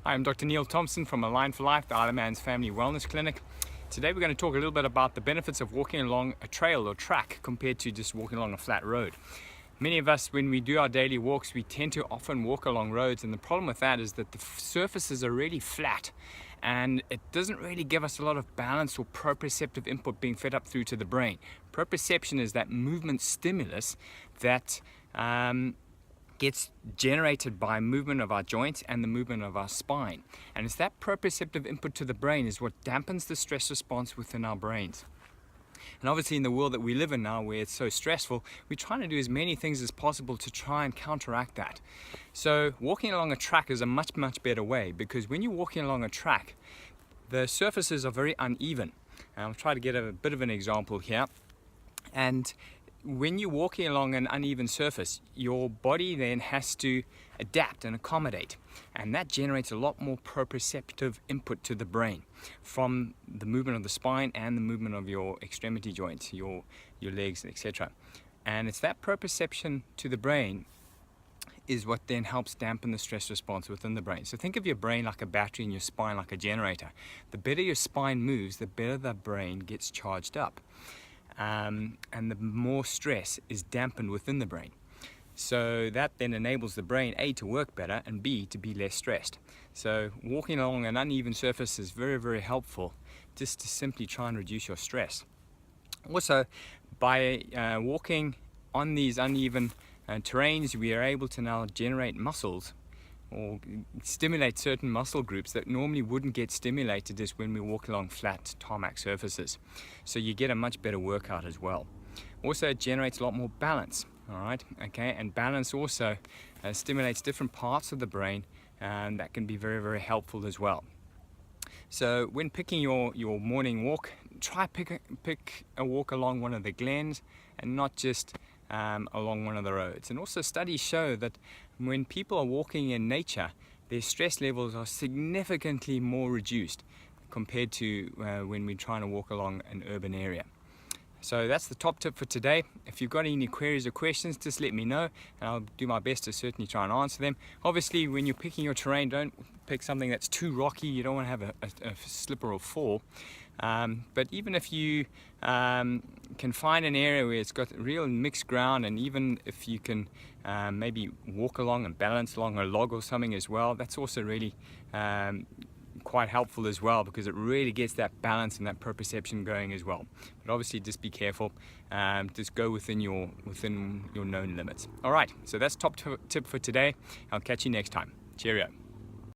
Hi, I'm Dr. Neil Thompson from Align for Life, the Isle of Man's Family Wellness Clinic. Today we're going to talk a little bit about the benefits of walking along a trail or track compared to just walking along a flat road. Many of us, when we do our daily walks, we tend to often walk along roads, and the problem with that is that the surfaces are really flat and it doesn't really give us a lot of balance or proprioceptive input being fed up through to the brain. Proprioception is that movement stimulus that gets generated by movement of our joints and the movement of our spine. And it's that proprioceptive input to the brain is what dampens the stress response within our brains. And obviously in the world that we live in now, where it's so stressful, we're trying to do as many things as possible to try and counteract that. So walking along a track is a much better way, because when you're walking along a track, the surfaces are very uneven. And I'll try to get a bit of an example here. And when you're walking along an uneven surface, your body then has to adapt and accommodate, and that generates a lot more proprioceptive input to the brain from the movement of the spine and the movement of your extremity joints, your legs, etc. And it's that proprioception to the brain is what then helps dampen the stress response within the brain. So think of your brain like a battery and your spine like a generator. The better your spine moves, the better the brain gets charged up. And the more stress is dampened within the brain. So that then enables the brain, A, to work better, and B, to be less stressed. So walking along an uneven surface is very helpful, just to simply try and reduce your stress. Also, by walking on these uneven terrains, we are able to now generate muscles or stimulate certain muscle groups that normally wouldn't get stimulated just when we walk along flat tarmac surfaces. So you get a much better workout as well. Also, it generates a lot more balance, all right, okay, and balance also stimulates different parts of the brain, and that can be very helpful as well. So when picking your morning walk, try pick a walk along one of the glens and not just along one of the roads. And also studies show that when people are walking in nature, their stress levels are significantly more reduced compared to when we're trying to walk along an urban area. So that's the top tip for today. If you've got any queries or questions, just let me know and I'll do my best to certainly try and answer them. Obviously, when you're picking your terrain, don't pick something that's too rocky. You don't want to have a slipper or fall. But even if you can find an area where it's got real mixed ground, and even if you can maybe walk along and balance along a log or something as well, that's also really quite helpful as well, because it really gets that balance and that proprioception going as well. But obviously just be careful, just go within your known limits. All right, so that's top tip for today. I'll catch you next time. Cheerio.